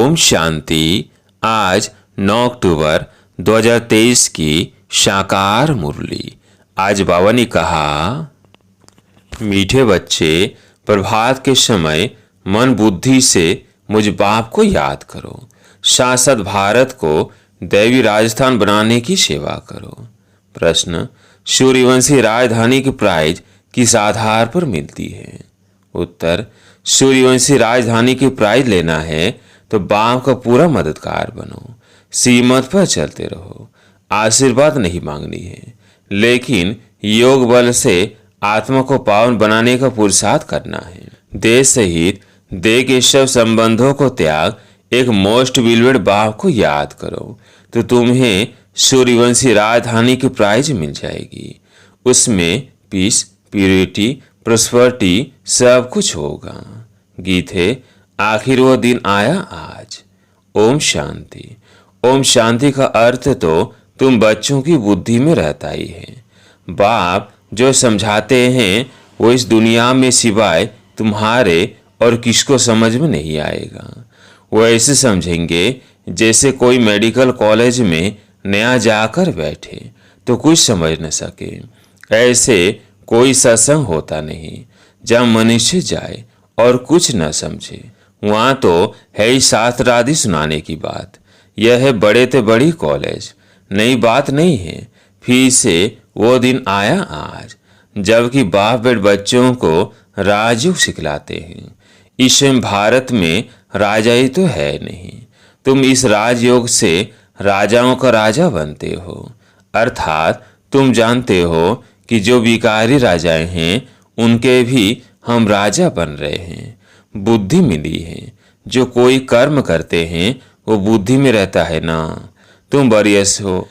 ओम शांति। आज 9 अक्टूबर 2023 की साकार मुरली। आज बाबा ने कहा, मीठे बच्चे, प्रभात के समय मन बुद्धि से मुझ बाप को याद करो। शाश्वत भारत को दैवी राजस्थान बनाने की सेवा करो। प्रश्न, सूर्यवंशी राजधानी की प्राइज किस आधार पर मिलती है? उत्तर, सूर्यवंशी राजधानी की प्राइज लेना है तो बाप का पूरा मददगार बनो, सीमत पर चलते रहो। आशीर्वाद नहीं मांगनी है, लेकिन योग बल से आत्मा को पावन बनाने का पुरुषार्थ करना है। देश सहित देह के सब संबंधों को त्याग एक मोस्ट विलवेड बाप को याद करो तो तुम्हें सूर्यवंशी राजधानी की प्राइज मिल जाएगी। उसमें पीस, प्यूरिटी, प्रोस्पेरिटी सब कुछ होगा। गीत है, आखिर वो दिन आया आज। ओम शांति। ओम शांति का अर्थ तो तुम बच्चों की बुद्धि में रहता ही है। बाप जो समझाते हैं वो इस दुनिया में सिवाय तुम्हारे और किसको समझ में नहीं आएगा। वो ऐसे समझेंगे जैसे कोई मेडिकल कॉलेज में नया जाकर बैठे तो कुछ समझ न सके। ऐसे कोई सत्संग होता नहीं जब मनुष्य जाए और कुछ न समझे। वहाँ तो है ही शास्त्र आदि सुनाने की बात। यह है बड़े ते बड़ी कॉलेज, नई बात नहीं है। फिर से वो दिन आया आज जबकि बाप बेट बच्चों को राजयोग सिखलाते हैं। इस भारत में राजा ही तो है नहीं। तुम इस राजयोग से राजाओं का राजा बनते हो। अर्थात तुम जानते हो कि जो विकारी राजाएं हैं उनके भी हम राजा बन रहे हैं। बुद्धि मिली है। जो कोई कर्म करते हैं वो बुद्धि में रहता है ना। तुम वरियस हो,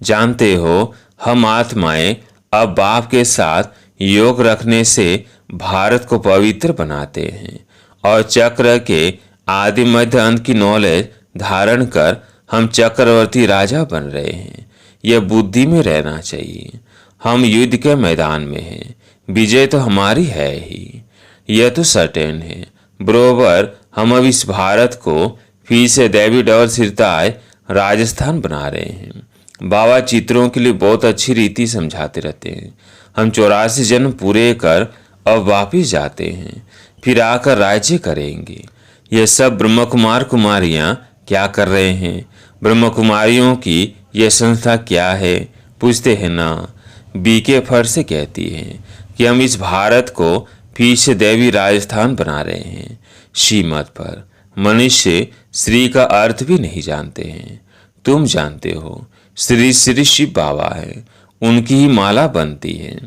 जानते हो हम आत्माएं अब बाप के साथ योग रखने से भारत को पवित्र बनाते हैं और चक्र के आदि मध्य अंत की नॉलेज धारण कर हम चक्रवर्ती राजा बन रहे हैं। यह बुद्धि में रहना चाहिए। हम युद्ध के मैदान में हैं, विजय तो हमारी है ही, यह तो सर्टेन है। बरोबर हम अब इस भारत को फिर से दैवी डबल सिरताय राजस्थान बना रहे हैं। बाबा चित्रों के लिए बहुत अच्छी रीति समझाते रहते हैं। हम 84 जन्म पूरे कर अब वापिस जाते हैं, फिर आकर राज्य करेंगे। यह सब ब्रह्म कुमार कुमारियाँ क्या कर रहे हैं? ब्रह्म कुमारियों की यह संस्था क्या है? पूछते हैं ना। बीके फर से कहती है कि हम इस भारत को फिर से दैवी राजस्थान बना रहे हैं। श्रीमत पर मनुष्य श्री का अर्थ भी नहीं जानते हैं। तुम जानते हो श्री श्री शिव बाबा है, उनकी ही माला बनती है।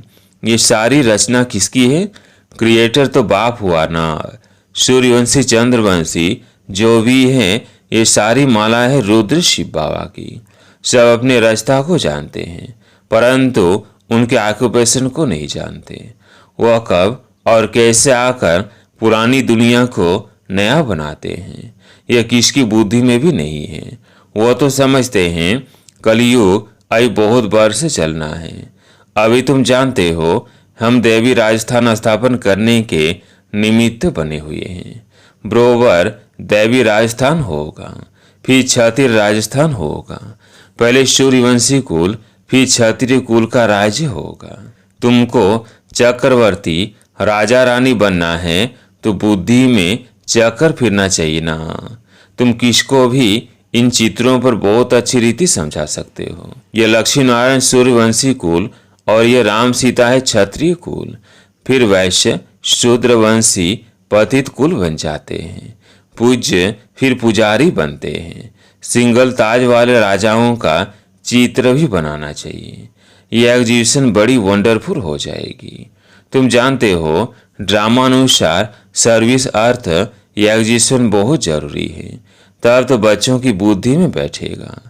ये सारी रचना किसकी है? क्रिएटर तो बाप हुआ ना। सूर्यवंशी चंद्रवंशी जो भी है ये सारी माला है रुद्र शिव बाबा की। सब अपने रचता को जानते हैं परंतु उनके ऑक्यूपेशन को नहीं जानते। वह कब और कैसे आकर पुरानी दुनिया को नया बनाते हैं यह किसकी बुद्धि में भी नहीं है। वो तो समझते हैं कलयुग अभी बहुत वर्ष चलना है। अभी तुम जानते हो हम देवी राजस्थान स्थापन करने के निमित्त बने हुए हैं। बरोबर दैवी राजस्थान होगा, फिर क्षत्रिय राजस्थान होगा। पहले सूर्यवंशी कुल, फिर क्षत्रिय कुल का राज्य होगा। तुमको चक्रवर्ती राजा रानी बनना है तो बुद्धि में चक्कर फिरना चाहिए ना। तुम किसको भी इन चित्रों पर बहुत अच्छी रीति समझा सकते हो। यह लक्ष्मी नारायण सूर्यवंशी कुल और यह राम सीता है क्षत्रिय कुल। फिर वैश्य शूद्रवंशी पतित कुल बन जाते हैं। पूज्य फिर पुजारी बनते हैं। सिंगल ताज वाले राजाओं का चित्र भी बनाना चाहिए। यह एग्जीबिशन बड़ी वंडरफुल हो जाएगी। तुम जानते हो ड्रामा अनुसार सर्विस अर्थ यह एग्जीबिशन बहुत जरूरी है। तब तो बच्चों की बुद्धि में बैठेगा।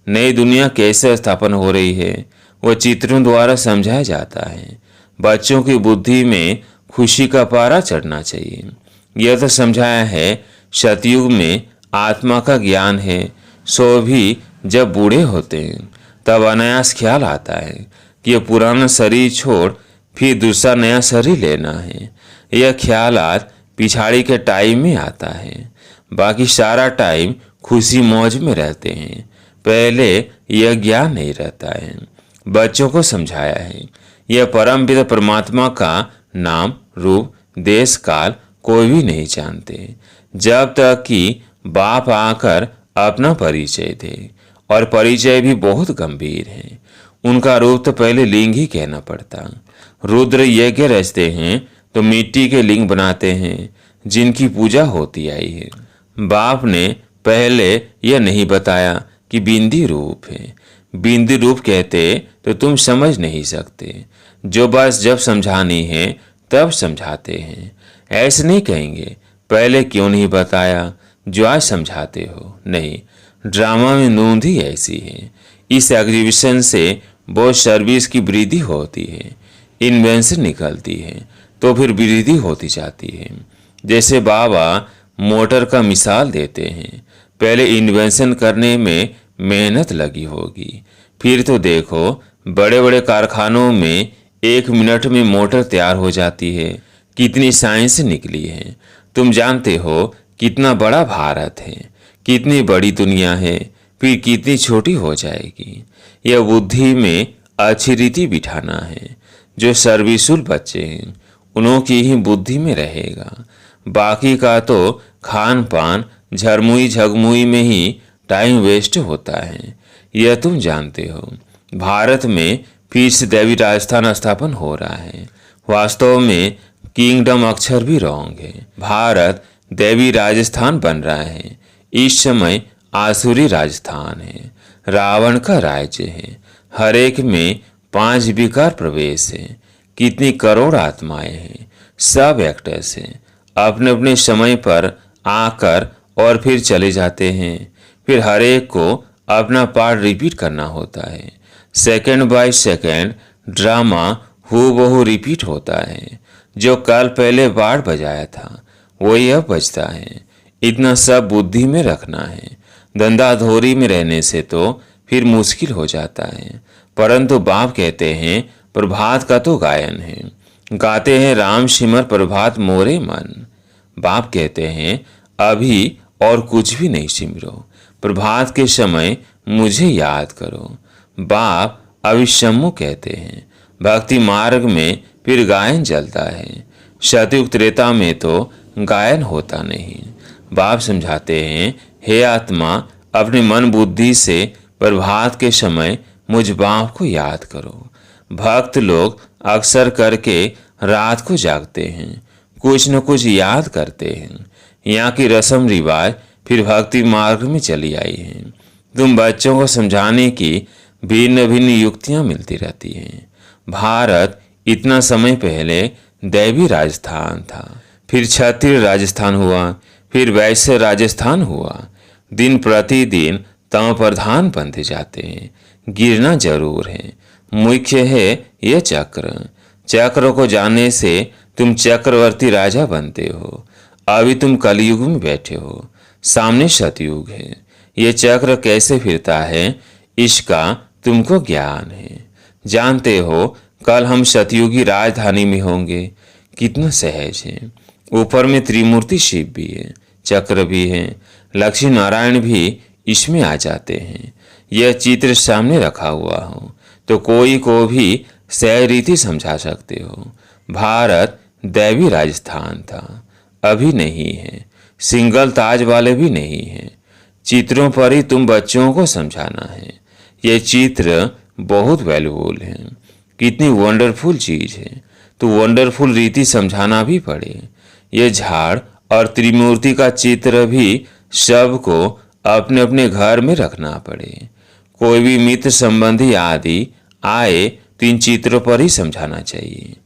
नई दुनिया कैसे स्थापन हो रही है वह चित्रों द्वारा समझाया जाता है। बच्चों की बुद्धि में खुशी का पारा चढ़ना चाहिए। यह तो समझाया है सतयुग में आत्मा का ज्ञान है। सो भी जब बूढ़े होते हैं तब अनायास ख्याल आता है कि यह पुराना शरीर छोड़ फिर दूसरा नया शरीर लेना है। यह ख्यालात पिछाड़ी के टाइम में आता है। बाकी सारा टाइम खुशी मौज में रहते हैं। पहले यह ज्ञान नहीं रहता है। बच्चों को समझाया है, यह परम पिता परमात्मा का नाम रूप देश काल कोई भी नहीं जानते, जब तक कि बाप आकर अपना परिचय दे, और परिचय भी बहुत गंभीर है। उनका रूप तो पहले लिंग ही कहना पड़ता। रुद्र यज्ञ रचते हैं तो मिट्टी के लिंग बनाते हैं जिनकी पूजा होती आई है। बाप ने पहले यह नहीं बताया कि बिंदी रूप है। बिंदी रूप कहते तो तुम समझ नहीं सकते, जो बस जब समझानी है तब समझाते हैं। ऐसे नहीं कहेंगे पहले क्यों नहीं बताया जो आज समझाते हो। नहीं, ड्रामा में नूंद ही ऐसी है। इस एग्जीबिशन से बहुत सर्विस की वृद्धि होती है, इन्वेंशन निकलती है तो फिर वृद्धि होती जाती है। जैसे बाबा मोटर का मिसाल देते हैं, पहले इन्वेंशन करने में मेहनत लगी होगी, फिर तो देखो बड़े बड़े कारखानों में 1 मिनट में मोटर तैयार हो जाती है। कितनी साइंस निकली है। तुम जानते हो कितना बड़ा भारत है, कितनी बड़ी दुनिया है, फिर कितनी छोटी हो जाएगी। यह बुद्धि में अच्छी रीति बिठाना है। जो सर्विसुल बच्चे हैं उन्हों की ही बुद्धि में रहेगा, बाकी का तो खान पान झरमुई झगमुई में ही टाइम वेस्ट होता है। यह तुम जानते हो। भारत में फिर से दैवी राजस्थान स्थापन हो रहा है। वास्तव में किंगडम अक्षर भी रॉन्ग है। भारत दैवी राजस्थान बन रहा है। इस समय आसुरी राजस्थान है। रावण का राज्य है। हर एक में 5 विकार प्रवेश है। कितनी करोड़ आत्माएं हैं। सब एक्टर्स हैं। अपने अपने समय पर आकर और फिर चले जाते हैं। फिर हर एक को अपना पार्ट रिपीट करना होता है। सेकंड बाय सेकंड ड्रामा हूबहू रिपीट होता है। जो कल पहले पार्ट बजाया था वही अब बजता है। इतना सब बुद्धि में रखना है। धंधाधोरी में रहने से तो फिर मुश्किल हो जाता है। परंतु बाप कहते हैं प्रभात का तो गायन है। गाते हैं राम सिमर प्रभात मोरे मन। बाप कहते हैं अभी और कुछ भी नहीं सिमरो, प्रभात के समय मुझे याद करो। बाप अविषम्मु कहते हैं। भक्ति मार्ग में फिर गायन चलता है। सतयुग त्रेता में तो गायन होता नहीं। बाप समझाते हैं हे आत्मा, अपने मन बुद्धि से प्रभात के समय मुझ बाप को याद करो। भक्त लोग अक्सर करके रात को जागते हैं, कुछ न कुछ याद करते हैं। यहाँ की रस्म रिवाज फिर भक्ति मार्ग में चली आई है। तुम बच्चों को समझाने की भिन्न भिन्न युक्तियां मिलती रहती हैं। भारत इतना समय पहले दैवी राजस्थान था, फिर क्षत्रिय राजस्थान हुआ, फिर वैश्य राजस्थान हुआ। दिन प्रतिदिन तम प्रधान बनते जाते हैं। गिरना जरूर है। मुख्य है यह चक्र। चक्र को जानने से तुम चक्रवर्ती राजा बनते हो। अभी तुम कलयुग में बैठे हो, सामने सतयुग है। ये चक्र कैसे फिरता है इसका तुमको ज्ञान है। जानते हो कल हम सतयुगी राजधानी में होंगे। कितना सहज है। ऊपर में त्रिमूर्ति शिव भी है, चक्र भी है, लक्ष्मी नारायण भी इसमें आ जाते हैं। यह चित्र सामने रखा हुआ हो तो कोई को भी सह रीति समझा सकते हो। भारत दैवी राजस्थान था, अभी नहीं है। सिंगल ताज वाले भी नहीं है। चित्रों पर ही तुम बच्चों को समझाना है। ये चित्र बहुत वैल्यूबल है। कितनी वंडरफुल चीज है, तो वंडरफुल रीति समझाना भी पड़े। ये झाड़ और त्रिमूर्ति का चित्र भी सबको अपने अपने घर में रखना पड़े। कोई भी मित्र संबंधी आदि आए तो इन चित्रों पर ही समझाना चाहिए।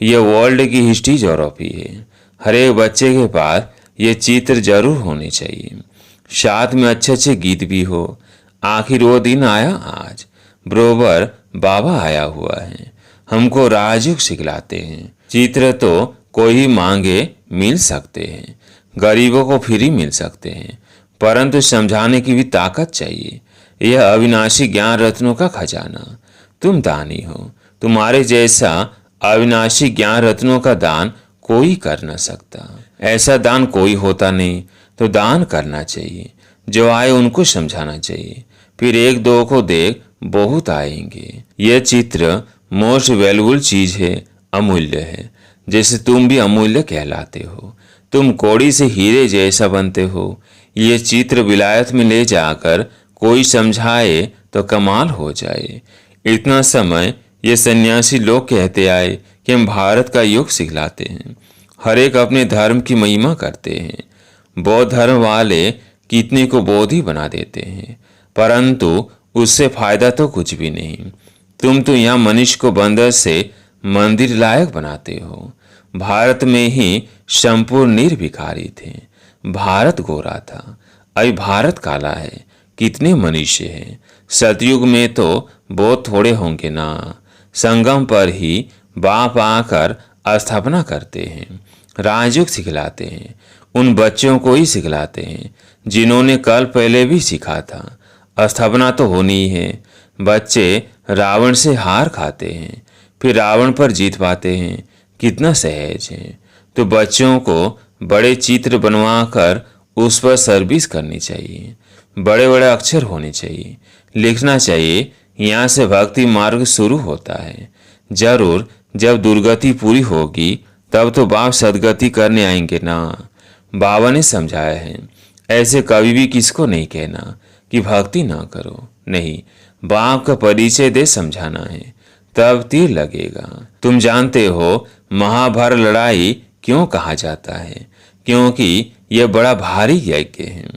यह वर्ल्ड की हिस्ट्री जोग्राफी है। हर एक बच्चे के पास ये चित्र जरूर होने चाहिए। साथ में अच्छे अच्छे गीत भी हो। आखिर वो दिन आया आज, बरोबर बाबा आया हुआ है, हमको राजयुग सिखलाते हैं। चित्र तो कोई ही मांगे मिल सकते हैं, गरीबों को फ्री मिल सकते हैं, परंतु समझाने की भी ताकत चाहिए। यह अविनाशी ज्ञान रत्नों का खजाना। तुम दानी हो। तुम्हारे जैसा अविनाशी ज्ञान रत्नों का दान कोई कर न सकता। ऐसा दान कोई होता नहीं, तो दान करना चाहिए। जो आए उनको समझाना चाहिए, फिर एक दो को देख बहुत आएंगे। यह चित्र मोस्ट वैल्यूबल चीज है, अमूल्य है, जैसे तुम भी अमूल्य कहलाते हो। तुम कौड़ी से हीरे जैसा बनते हो। ये चित्र विलायत में ले जाकर कोई समझाए तो कमाल हो जाए। इतना समय ये सन्यासी लोग कहते आए कि हम भारत का योग सिखलाते हैं। हर एक अपने धर्म की महिमा करते हैं। बौद्ध धर्म वाले कितने को बोधी बना देते हैं, परंतु उससे फायदा तो कुछ भी नहीं। तुम तो यहाँ मनुष्य को बंदर से मंदिर लायक बनाते हो। भारत में ही संपूर्ण निर्भिकारी थे। भारत गोरा था, अभी भारत काला है। कितने मनुष्य हैं। सतयुग में तो बहुत थोड़े होंगे ना। संगम पर ही बाप आकर स्थापना करते हैं, राजयोग सिखलाते हैं। उन बच्चों को ही सिखलाते हैं जिन्होंने कल पहले भी सीखा था। स्थापना तो होनी ही है। बच्चे रावण से हार खाते हैं, फिर रावण पर जीत पाते हैं। कितना सहज है। तो बच्चों को बड़े चित्र बनवा कर उस पर सर्विस करनी चाहिए। बड़े बड़े अक्षर होने चाहिए, लिखना चाहिए। यहाँ से भक्ति मार्ग शुरू होता है। जरूर जब दुर्गति पूरी होगी तब तो बाप सदगति करने आएंगे ना। बाबा ने समझाया है, ऐसे कभी भी किसको नहीं कहना कि भक्ति ना करो। नहीं, बाप का परिचय दे समझाना है, तब तीर लगेगा। तुम जानते हो महाभारत लड़ाई क्यों कहा जाता है? क्योंकि यह बड़ा भारी यज्ञ है।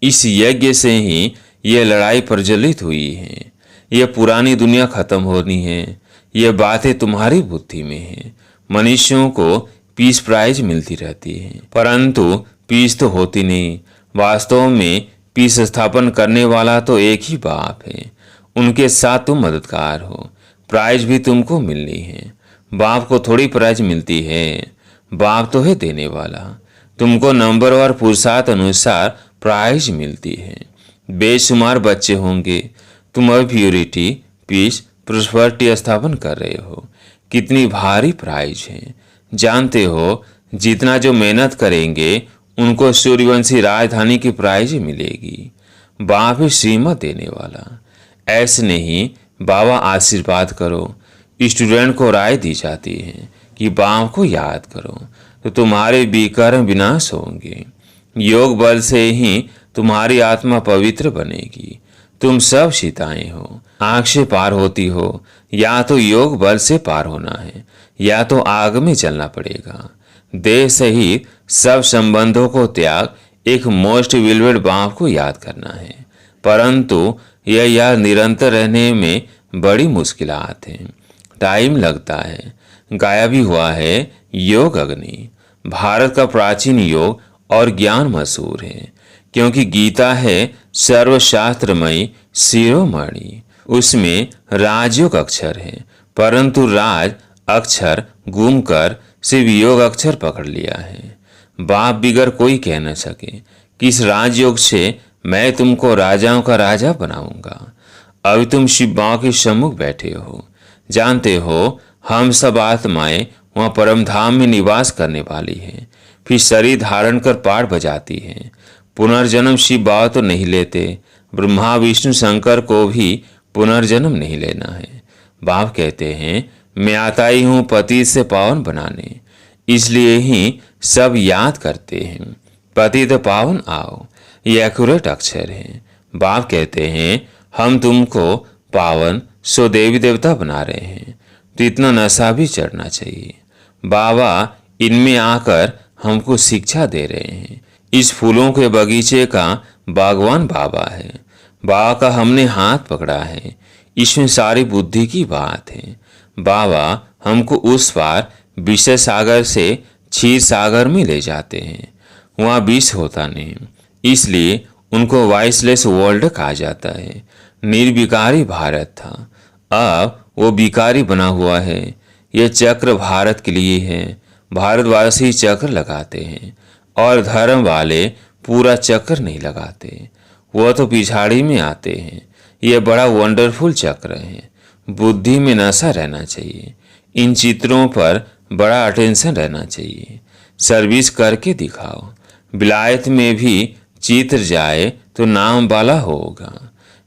इस यज्ञ से ही यह लड़ाई प्रज्वलित हुई है। यह पुरानी दुनिया खत्म होनी है। यह बातें तुम्हारी बुद्धि में है। मनुष्यों को पीस प्राइज मिलती रहती है, परंतु पीस तो होती नहीं। वास्तव में पीस स्थापन करने वाला तो एक ही बाप है। उनके साथ तुम मददगार हो। प्राइज भी तुमको मिलनी है। बाप को थोड़ी प्राइज मिलती है। बाप तो है देने वाला। तुमको नंबरवार पुरुषार्थ अनुसार प्राइज मिलती है। बेशुमार बच्चे होंगे। तुम अब प्योरिटी, पीस, प्रोस्पेरिटी स्थापन कर रहे हो। कितनी भारी प्राइज है। जानते हो, जितना जो मेहनत करेंगे उनको सूर्यवंशी राजधानी की प्राइज मिलेगी। बाप ही श्रीमत देने वाला। ऐसे नहीं, बाबा आशीर्वाद करो। स्टूडेंट को राय दी जाती है कि बाप को याद करो तो तुम्हारे विकर्म विनाश होंगे। योग बल से ही तुम्हारी आत्मा पवित्र बनेगी। तुम सब सीताएं हो, आंख से पार होती हो। या तो योग बल से पार होना है या तो आग में चलना पड़ेगा। देह सहित सब संबंधों को त्याग एक मोस्ट विलवेड बाप को याद करना है, परंतु यह याद निरंतर रहने में बड़ी मुश्किलात हैं। टाइम लगता है। गाया भी हुआ है, योग अग्नि। भारत का प्राचीन योग और ज्ञान मशहूर है, क्योंकि गीता है सर्वशास्त्रमयी शिरोमणि। उसमें राजयोग अक्षर है, परंतु राज अक्षर गुम कर सिर्फ योग अक्षर पकड़ लिया है। बाप बिगर कोई कह न सके कि इस राजयोग से मैं तुमको राजाओं का राजा बनाऊंगा। अभी तुम शिव बाबा के सम्मुख बैठे हो। जानते हो, हम सब आत्माएं वहाँ परम धाम में निवास करने वाली हैं। फिर शरीर धारण कर पाठ बजाती हैं। पुनर्जन्म शिव बाबा तो नहीं लेते। ब्रह्मा विष्णु शंकर को भी पुनर्जन्म नहीं लेना है। बाप कहते हैं, मैं आता ही हूँ पति से पावन बनाने। इसलिए ही सब याद करते हैं, पतित पावन आओ। ये एक्यूरेट अक्षर है। बाप कहते हैं, हम तुमको पावन सो देवी देवता बना रहे हैं, तो इतना नशा भी चढ़ना चाहिए। बाबा इनमें आकर हमको शिक्षा दे रहे हैं। इस फूलों के बगीचे का बागवान बाबा है। बाबा का हमने हाथ पकड़ा है। इसमें सारी बुद्धि की बात है। बाबा हमको उस पार विषय सागर से क्षीर सागर में ले जाते हैं। वहाँ विष होता नहीं, इसलिए उनको वाइसलेस वर्ल्ड कहा जाता है। निर्विकारी भारत था, अब वो विकारी बना हुआ है। ये चक्र भारत के लिए है। भारतवासी चक्र लगाते हैं और धर्म वाले पूरा चक्र नहीं लगाते, वो तो पिछाड़ी में आते हैं। ये बड़ा वंडरफुल चक्र है। बुद्धि में नशा रहना चाहिए। इन चित्रों पर बड़ा अटेंशन रहना चाहिए। सर्विस करके दिखाओ। विलायत में भी जीत जाए तो नाम वाला होगा,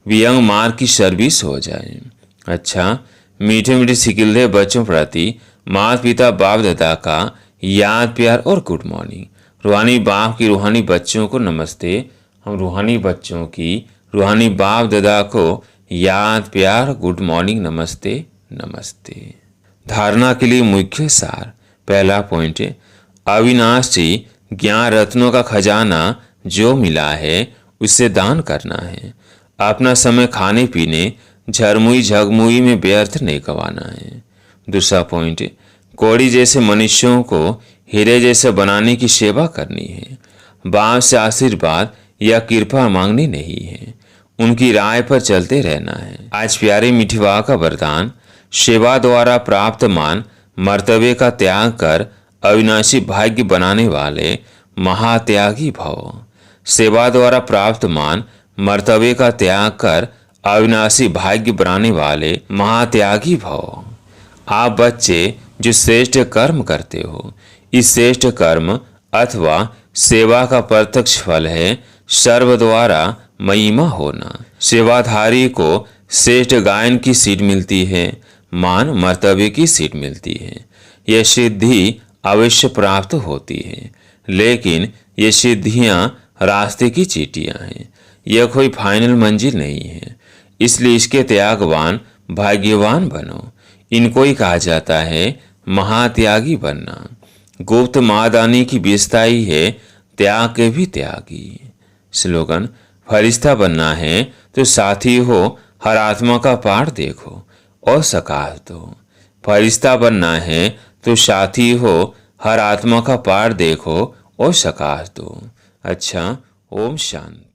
वियंग मार्ग की सर्विस हो जाए। अच्छा, मीठे मीठे सिकिलते बच्चों प्रति माता पिता बाप दादा का याद प्यार और गुड मॉर्निंग। रूहानी बाप की रूहानी बच्चों को नमस्ते। हम रूहानी बच्चों की रूहानी बाप दादा को याद प्यार गुड मॉर्निंग नमस्ते नमस्ते। धारणा के लिए मुख्य सार। पहला पॉइंट है, अविनाशी ज्ञान रत्नों का खजाना जो मिला है उससे दान करना है। अपना समय खाने पीने झरमुई झगमुई में व्यर्थ नहीं गंवाना है। दूसरा पॉइंट, कौड़ी जैसे मनुष्यों को हीरे जैसे बनाने की सेवा करनी है। बाप से आशीर्वाद या कृपा मांगनी नहीं है, उनकी राय पर चलते रहना है। आज प्यारे मिठवा का वरदान, सेवा द्वारा प्राप्त मान मर्तबे का त्याग कर अविनाशी भाग्य बनाने वाले महात्यागी भव। सेवा द्वारा प्राप्त मान मर्तबे का त्याग कर अविनाशी भाग्य बनाने वाले महात्यागी भव। आप बच्चे जो श्रेष्ठ कर्म करते हो, इस श्रेष्ठ कर्म अथवा सेवा का प्रत्यक्ष फल है सर्व द्वारा महिमा होना। सेवाधारी को श्रेष्ठ गायन की सीट मिलती है, मान मर्तबे की सीट मिलती है। यह सिद्धि अवश्य प्राप्त होती है, लेकिन ये सिद्धियां रास्ते की चींटियां हैं, यह कोई फाइनल मंजिल नहीं है। इसलिए इसके त्यागवान भाग्यवान बनो। इनको ही कहा जाता है महात्यागी बनना। गुप्त महादानी की विशेषता ही है त्याग के भी त्यागी। स्लोगन, फरिश्ता बनना है तो साथी हो हर आत्मा का पाठ देखो और सकाश दो। फरिश्ता बनना है तो साथी हो हर आत्मा का पाठ देखो और सकाश दो। अच्छा, ओम शांति।